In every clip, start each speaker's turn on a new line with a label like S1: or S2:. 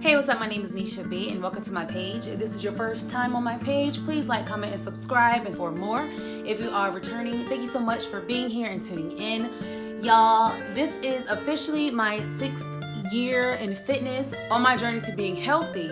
S1: Hey, what's up? My name is Nisha B and welcome to my page. If this is your first time on my page, please like, comment, and subscribe and for more. If you are returning, thank you so much for being here and tuning in. Y'all, this is officially my 6th year in fitness. On my journey to being healthy,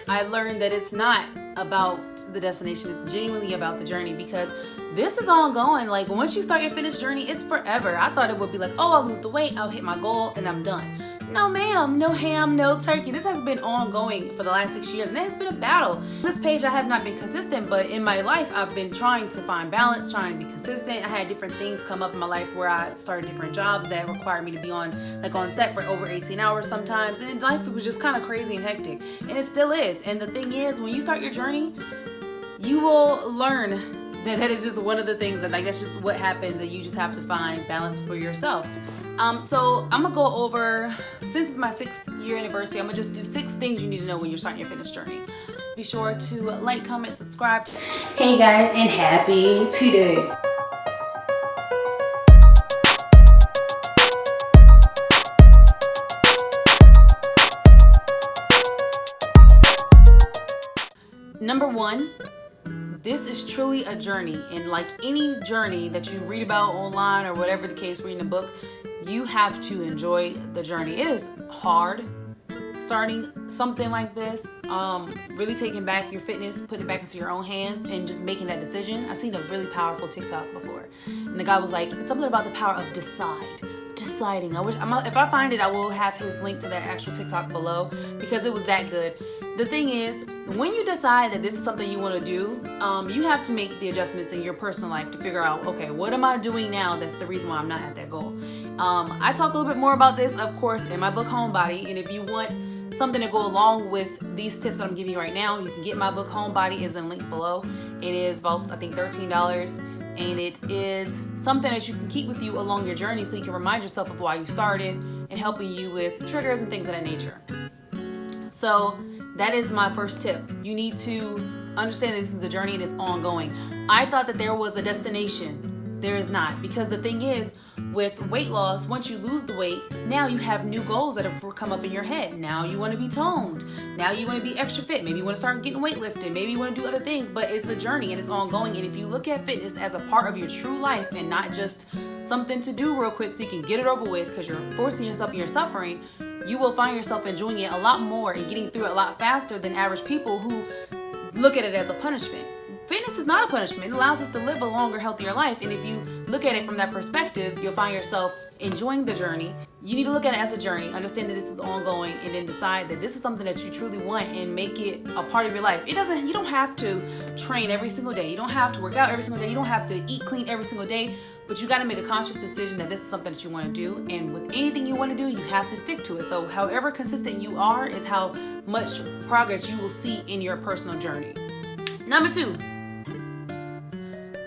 S1: I learned that it's not about the destination, it's genuinely about the journey, because this is ongoing. Like, once you start your fitness journey, it's forever. I thought it would be like, oh, I'll lose the weight, I'll hit my goal, and I'm done. No ma'am, no ham, no turkey. This has been ongoing for the last 6 years, and it has been a battle. This page, I have not been consistent, but in my life, I've been trying to find balance, trying to be consistent. I had different things come up in my life where I started different jobs that required me to be on set for over 18 hours sometimes, and in life, it was just kind of crazy and hectic, and it still is. And the thing is, when you start your journey, you will learn that is just one of the things that, like, that's just what happens, and you just have to find balance for yourself. So I'm gonna go over, since it's my 6th year anniversary, I'm gonna just do 6 things you need to know when you're starting your fitness journey. Be sure to like, comment, subscribe. Hey guys, and happy today. Number 1, this is truly a journey, and like any journey that you read about online or whatever the case, reading a book, you have to enjoy the journey. It is hard starting something like this, really taking back your fitness, putting it back into your own hands, and just making that decision. I've seen a really powerful TikTok before, and the guy was like, it's something about the power of deciding. If I find it, I will have his link to that actual TikTok below, because it was that good. The thing is, when you decide that this is something you want to do, you have to make the adjustments in your personal life to figure out, okay, what am I doing now that's the reason why I'm not at that goal? I talk a little bit more about this, of course, in my book Homebody, and if you want something to go along with these tips that I'm giving you right now, you can get my book Homebody, is in link below. It is about, I think, $13, and it is something that you can keep with you along your journey, so you can remind yourself of why you started and helping you with triggers and things of that nature. So that is my first tip. You need to understand that this is a journey and it's ongoing. I thought that there was a destination. There is not, because the thing is, with weight loss, once you lose the weight, now you have new goals that have come up in your head. Now you want to be toned. Now you want to be extra fit. Maybe you want to start getting weightlifting. Maybe you want to do other things, but it's a journey and it's ongoing. And if you look at fitness as a part of your true life and not just something to do real quick so you can get it over with because you're forcing yourself and you're suffering, you will find yourself enjoying it a lot more and getting through it a lot faster than average people who look at it as a punishment. Fitness is not a punishment. It allows us to live a longer, healthier life. And if you look at it from that perspective, you'll find yourself enjoying the journey. You need to look at it as a journey, understand that this is ongoing, and then decide that this is something that you truly want and make it a part of your life. You don't have to train every single day. You don't have to work out every single day. You don't have to eat clean every single day. But you got to make a conscious decision that this is something that you want to do. And with anything you want to do, you have to stick to it. So however consistent you are is how much progress you will see in your personal journey. Number 2,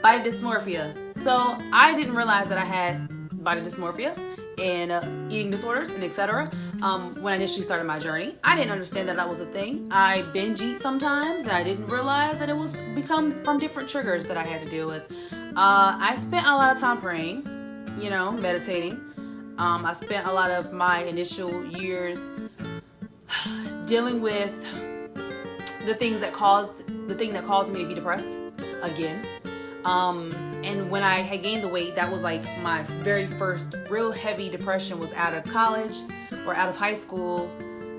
S1: body dysmorphia. So I didn't realize that I had body dysmorphia and eating disorders and etc. When I initially started my journey. I didn't understand that was a thing. I binge eat sometimes, and I didn't realize that it was become from different triggers that I had to deal with. I spent a lot of time praying, meditating. I spent a lot of my initial years dealing with the thing that caused me to be depressed again. And when I had gained the weight, that was like my very first real heavy depression was out of college or out of high school.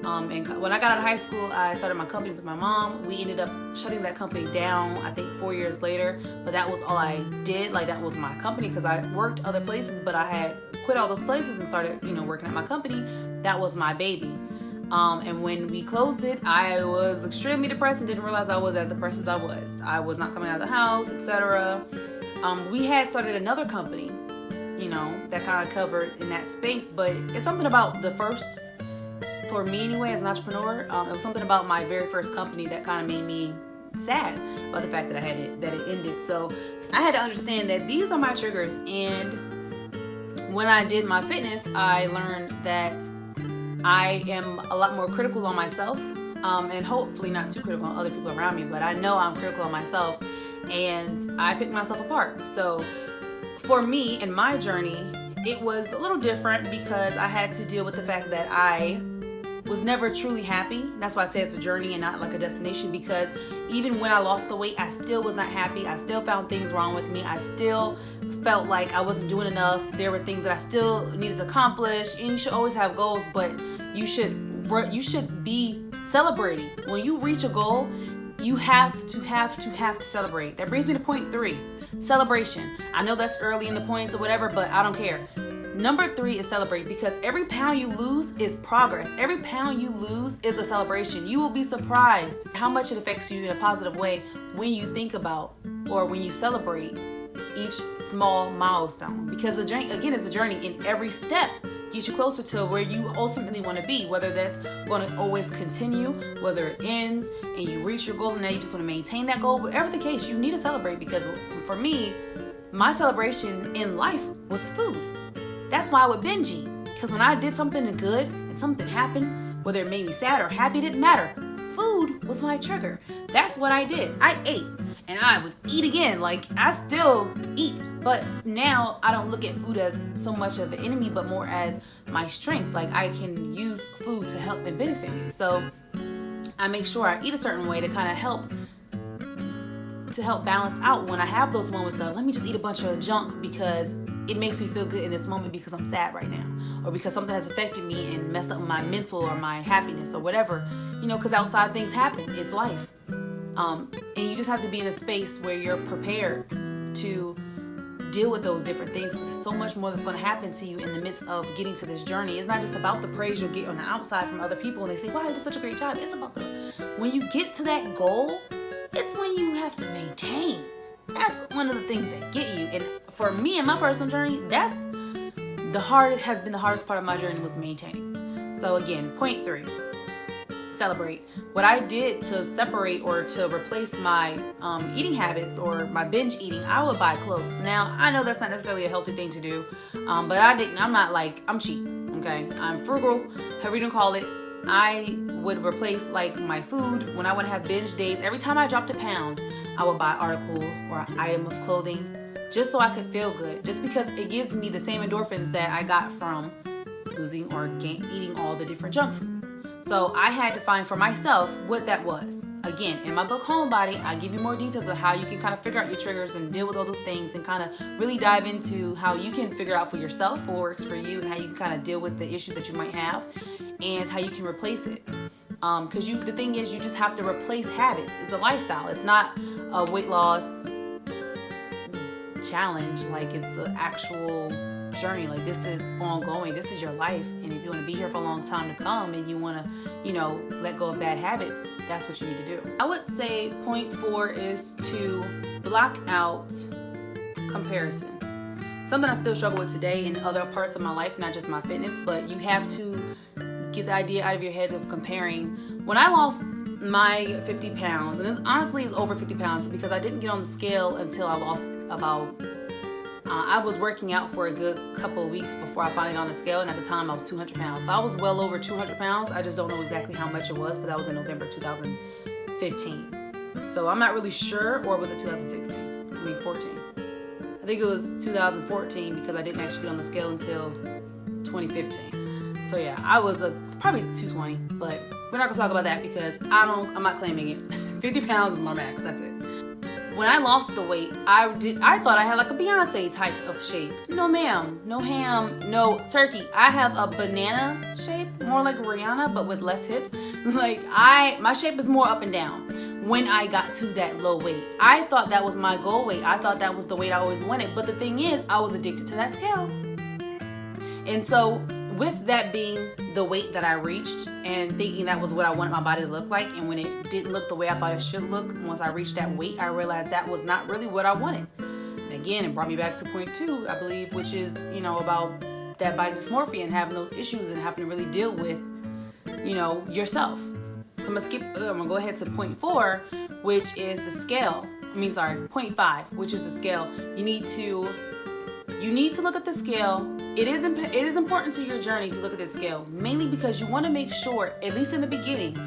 S1: And when I got out of high school, I started my company with my mom. We ended up shutting that company down, I think 4 years later, but that was all I did. Like, that was my company, because I worked other places, but I had quit all those places and started, working at my company. That was my baby. And when we closed it, I was extremely depressed and didn't realize I was as depressed as I was. I was not coming out of the house, etc. We had started another company, that kind of covered in that space, but it's something about the first, for me anyway, as an entrepreneur, it was something about my very first company that kind of made me sad about the fact that that it ended. So I had to understand that these are my triggers, and when I did my fitness, I learned that I am a lot more critical on myself, and hopefully not too critical on other people around me, but I know I'm critical on myself, and I picked myself apart. So for me, in my journey, it was a little different because I had to deal with the fact that I was never truly happy. That's why I say it's a journey and not like a destination, because even when I lost the weight, I still was not happy. I still found things wrong with me. I still felt like I wasn't doing enough. There were things that I still needed to accomplish, and you should always have goals, but you should be celebrating. When you reach a goal, you have to celebrate. That brings me to point 3, celebration. I know that's early in the points or whatever, but I don't care. Number 3 is celebrate, because every pound you lose is progress. Every pound you lose is a celebration. You will be surprised how much it affects you in a positive way when you think about or when you celebrate each small milestone. Because the journey, again, is a journey, and every step gets you closer to where you ultimately want to be, whether that's going to always continue, whether it ends and you reach your goal and now you just want to maintain that goal. Whatever the case, you need to celebrate, because for me, my celebration in life was food. That's why I would binge eat, because when I did something good and something happened, whether it made me sad or happy, it didn't matter. Food was my trigger. That's what I did. I ate and I would eat again. Like, I still eat, but now I don't look at food as so much of an enemy, but more as my strength. Like, I can use food to help and benefit me. So I make sure I eat a certain way to kind of help balance out when I have those moments of, let me just eat a bunch of junk because it makes me feel good in this moment because I'm sad right now, or because something has affected me and messed up my mental or my happiness or whatever, because outside things happen. It's life. And you just have to be in a space where you're prepared to deal with those different things, because there's so much more that's going to happen to you in the midst of getting to this journey. It's not just about the praise you'll get on the outside from other people and they say, wow, you did such a great job. It's about when you get to that goal, it's when you have to maintain. That's one of the things that get you. And for me in my personal journey, has been the hardest part of my journey, was maintaining. So again, point 3, celebrate. What I did to separate or to replace my eating habits or my binge eating, I would buy clothes. Now, I know that's not necessarily a healthy thing to do, but I'm cheap, okay? I'm frugal, however you don't call it. I would replace like my food when I would have binge days. Every time I dropped a pound, I would buy an article or an item of clothing just so I could feel good. Just because it gives me the same endorphins that I got from losing or eating all the different junk food. So I had to find for myself what that was. Again, in my book, Homebody, I give you more details of how you can kind of figure out your triggers and deal with all those things, and kind of really dive into how you can figure out for yourself what works for you and how you can kind of deal with the issues that you might have and how you can replace it. Because the thing is, you just have to replace habits. It's a lifestyle. It's not a weight loss challenge. Like, it's an actual journey. Like, this is ongoing. This is your life. And if you want to be here for a long time to come and you want to, let go of bad habits, that's what you need to do. I would say point 4 is to block out comparison. Something I still struggle with today in other parts of my life, not just my fitness, but you have to get the idea out of your head of comparing. When I lost my 50 pounds, and it's over 50 pounds because I didn't get on the scale until I lost I was working out for a good couple of weeks before I finally got on the scale, and at the time I was 200 pounds. So I was well over 200 pounds. I just don't know exactly how much it was, but that was in November 2015. So I'm not really sure, or was it 2016? 14. I think it was 2014 because I didn't actually get on the scale until 2015. So yeah, I was probably 220, but we're not gonna talk about that because I'm not claiming it. 50 pounds is my max, that's it. When I lost the weight, I thought I had like a Beyonce type of shape. No ma'am, no ham, no turkey. I have a banana shape, more like Rihanna, but with less hips. Like my shape is more up and down when I got to that low weight. I thought that was my goal weight. I thought that was the weight I always wanted. But the thing is, I was addicted to that scale. And so with that being the weight that I reached and thinking that was what I wanted my body to look like, and when it didn't look the way I thought it should look, once I reached that weight, I realized that was not really what I wanted. And again, it brought me back to point 2, I believe, which is, about that body dysmorphia and having those issues and having to really deal with, yourself. So I'm gonna go ahead to point 4, which is the scale. Point 5, which is the scale. You need to look at the scale. It is important to your journey to look at this scale, mainly because you want to make sure, at least in the beginning,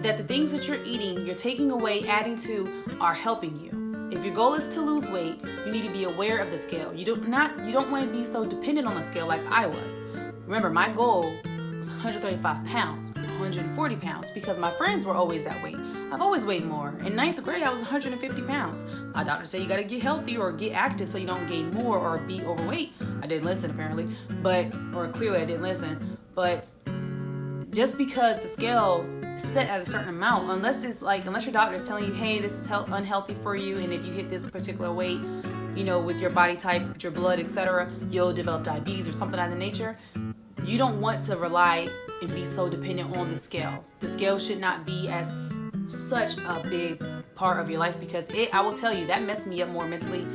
S1: that the things that you're eating, you're taking away, adding to, are helping you. If your goal is to lose weight, you need to be aware of the scale. You don't want to be so dependent on the scale like I was. Remember, my goal was 135 pounds, 140 pounds, because my friends were always that weight. I've always weighed more. In 9th grade, I was 150 pounds. My doctor said you gotta get healthy or get active so you don't gain more or be overweight. I didn't listen apparently, or clearly I didn't listen. But just because the scale is set at a certain amount, unless your doctor is telling you, hey, this is unhealthy for you, and if you hit this particular weight, with your body type, with your blood, etc., you'll develop diabetes or something of that nature. You don't want to rely and be so dependent on the scale. The scale should not be as such a big part of your life, because I will tell you, that messed me up more mentally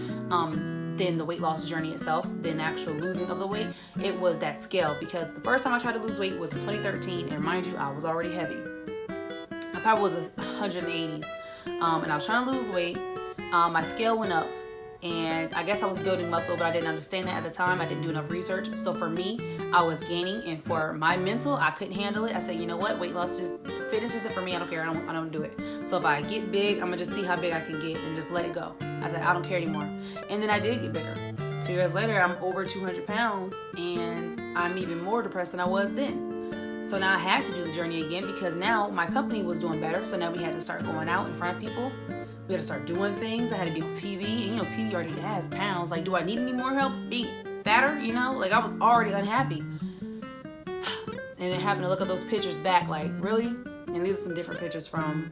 S1: than the weight loss journey itself, than the actual losing of the weight. It was that scale, because the first time I tried to lose weight was in 2013, and mind you, I was already heavy. I probably was 180s, and I was trying to lose weight. My scale went up, and I guess I was building muscle, but I didn't understand that at the time. I didn't do enough research. So for me, I was gaining, and for my mental, I couldn't handle it. I said, you know what, weight loss, fitness isn't for me. I don't care. I don't do it. So if I get big, I'm gonna just see how big I can get and just let it go. I said, I don't care anymore. And then I did get bigger. 2 years later, I'm over 200 pounds, and I'm even more depressed than I was then. So now I had to do the journey again, because now my company was doing better. So now we had to start going out in front of people. We had to start doing things. I had to be on TV, and TV already has pounds. Like, do I need any more help being fatter? Like, I was already unhappy. And then having to look at those pictures back, like, really? And these are some different pictures from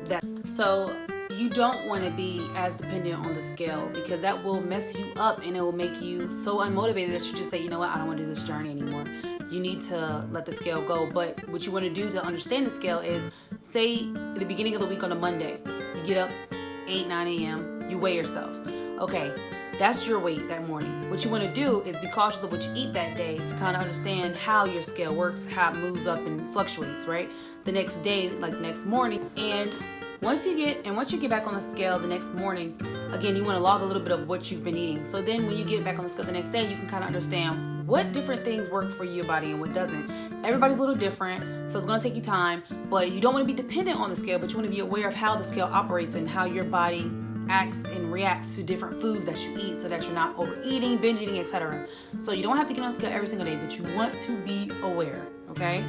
S1: that. So you don't want to be as dependent on the scale, because that will mess you up, and it will make you so unmotivated that you just say, you know what, I don't want to do this journey anymore. You need to let the scale go. But what you want to do to understand the scale is, say at the beginning of the week on a Monday, you get up 8, 9 a.m., you weigh yourself. Okay, that's your weight that morning. What you want to do is be cautious of what you eat that day to kind of understand how your scale works, how it moves up and fluctuates, right? The next day, like next morning. And once you get back on the scale the next morning, again, you want to log a little bit of what you've been eating. So then when you get back on the scale the next day, you can kind of understand what different things work for your body and what doesn't. Everybody's a little different, so it's going to take you time, but you don't want to be dependent on the scale, but you want to be aware of how the scale operates and how your body acts and reacts to different foods that you eat, so that you're not overeating, binge eating, etc. So you don't have to get on the scale every single day, but you want to be aware, okay?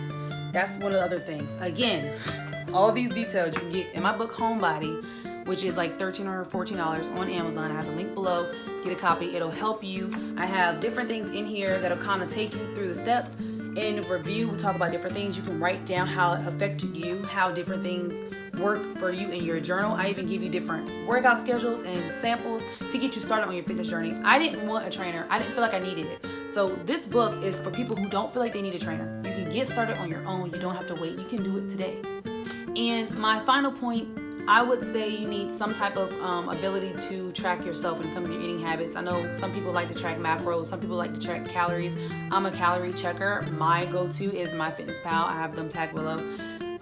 S1: That's one of the other things. Again, all of these details you can get in my book, Homebody, which is like $13 or $14 on Amazon. I have the link below. Get a copy. It'll help you. I have different things in here that'll kind of take you through the steps. In review, we talk about different things. You can write down how it affected you, how different things work for you in your journal. I even give you different workout schedules and samples to get you started on your fitness journey. I didn't want a trainer. I didn't feel like I needed it. So this book is for people who don't feel like they need a trainer. You can get started on your own. You don't have to wait. You can do it today. And my final point, I would say you need some type of ability to track yourself when it comes to your eating habits. I know some people like to track macros, some people like to track calories. I'm a calorie checker. My go-to is MyFitnessPal. I have them tagged below.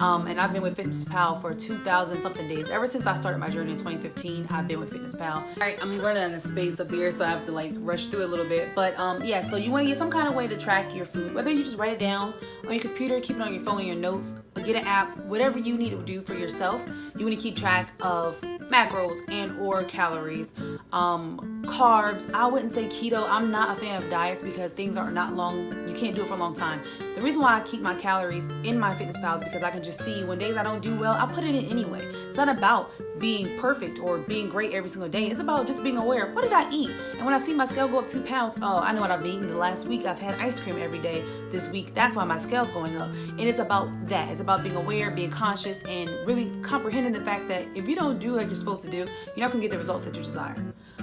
S1: And I've been with FitnessPal for 2,000 something days. Ever since I started my journey in 2015, I've been with FitnessPal. All right, I'm running out of space up here, so I have to like rush through it a little bit. But yeah, so you want to get some kind of way to track your food, whether you just write it down on your computer, keep it on your phone in your notes, or get an app, whatever you need to do for yourself. You want to keep track of macros and or calories, carbs. I wouldn't say keto. I'm not a fan of diets because things are not long. You can't do it for a long time. The reason why I keep my calories in my FitnessPal is because I can just see when days I don't do well, I put it in anyway. It's not about being perfect or being great every single day. It's about just being aware. What did I eat? And when I see my scale go up 2 pounds, oh, I know what I've eaten. The last week I've had ice cream every day. This week, that's why my scale's going up. And it's about that. It's about being aware, being conscious, and really comprehending the fact that if you don't do like you're supposed to do, you're not gonna get the results that you desire.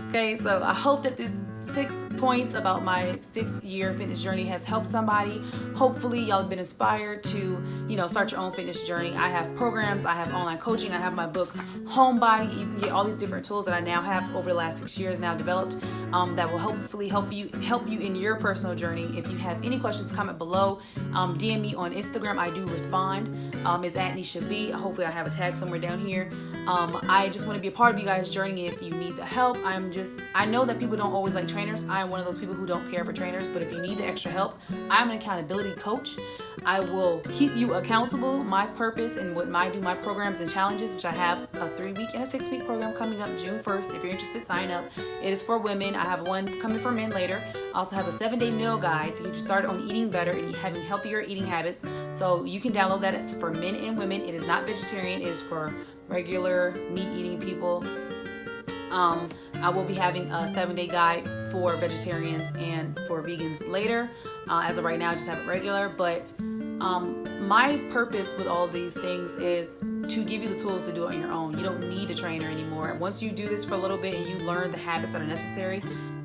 S1: Okay, so I hope that this 6 points about my 6-year fitness journey has helped somebody. Hopefully y'all have been inspired to, start your own fitness journey. I have programs, I have online coaching, I have my book, Homebody. You can get all these different tools that I now have over the last 6 years now developed that will hopefully help you in your personal journey. If you have any questions, comment below. DM me on Instagram. I do respond. It's at Nisha B. Hopefully I have a tag somewhere down here. I just want to be a part of you guys' journey if you need the help. I know that people don't always like training trainers. I am one of those people who don't care for trainers, but if you need the extra help, I'm an accountability coach. I will keep you accountable. My purpose and what I do, my programs and challenges, which I have a 3-week and a 6-week program coming up June 1st. If you're interested, sign up. It is for women. I have one coming for men later. I also have a 7-day meal guide to get you started on eating better and having healthier eating habits. So you can download that. It's for men and women. It is not vegetarian. It is for regular meat eating people. I will be having a 7-day guide for vegetarians and for vegans later. As of right now, I just have it regular, but my purpose with all these things is to give you the tools to do it on your own. You don't need a trainer anymore. Once you do this for a little bit and you learn the habits that are necessary,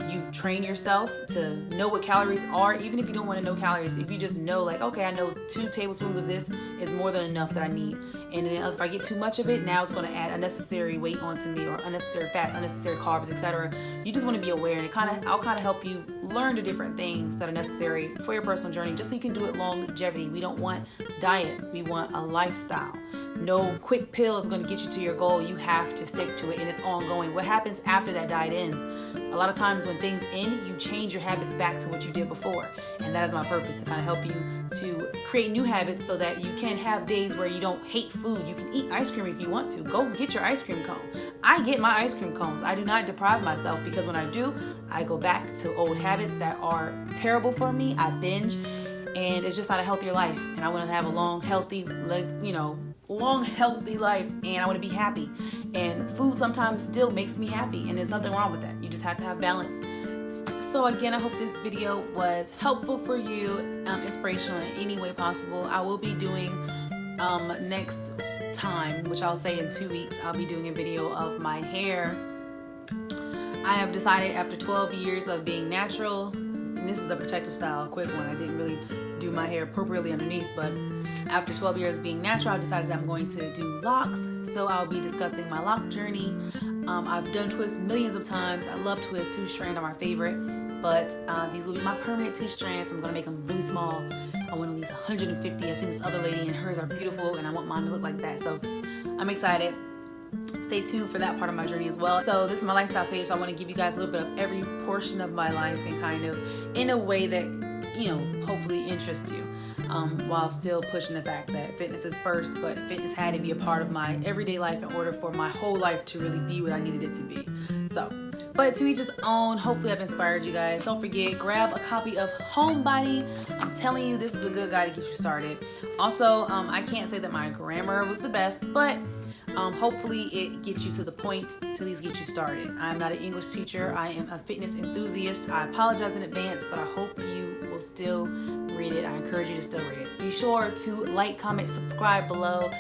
S1: you train yourself to know what calories are, even if you don't want to know calories. If you just know, like, okay, I know 2 tablespoons of this is more than enough that I need. And then if I get too much of it, now it's going to add unnecessary weight onto me, or unnecessary fats, unnecessary carbs, etc. You just want to be aware, and I'll kind of help you learn the different things that are necessary for your personal journey, just so you can do it longevity. We don't want diets. We want a lifestyle. No quick pill is going to get you to your goal. You have to stick to it, and it's ongoing. What happens after that diet ends? A lot of times when things end, you change your habits back to what you did before. And that is my purpose, to kind of help you to create new habits so that you can have days where you don't hate food. You can eat ice cream if you want to. Go get your ice cream cone. I get my ice cream cones. I do not deprive myself, because when I do, I go back to old habits that are terrible for me. I binge, and it's just not a healthier life. And I want to have a long, healthy life, and I want to be happy. And food sometimes still makes me happy, and there's nothing wrong with that. You just have to have balance. So again, I hope this video was helpful for you, inspirational in any way possible. I will be doing next time, which I'll say in 2 weeks, I'll be doing a video of my hair. I have decided, after 12 years of being natural, and this is a protective style, a quick one. I didn't really do my hair appropriately underneath, but after 12 years of being natural, I decided I'm going to do locks. So I'll be discussing my lock journey. I've done twists millions of times. I love twists. 2-strand are my favorite, but these will be my permanent 2-strands. I'm gonna make them really small. I want at least 150. I've seen this other lady, and hers are beautiful, and I want mine to look like that. So I'm excited. Stay tuned for that part of my journey as well. So this is my lifestyle page, so I want to give you guys a little bit of every portion of my life, and kind of in a way that, hopefully interests you, while still pushing the fact that fitness is first. But fitness had to be a part of my everyday life in order for my whole life to really be what I needed it to be. So, but to each his own. Hopefully I've inspired you guys. Don't forget, grab a copy of Homebody. I'm telling you, this is a good guide to get you started. Also, I can't say that my grammar was the best, but hopefully it gets you to the point to at least get you started. I'm not an English teacher. I am a fitness enthusiast. I apologize in advance, but I hope you will still read it. I encourage you to still read it. Be sure to like, comment, subscribe below.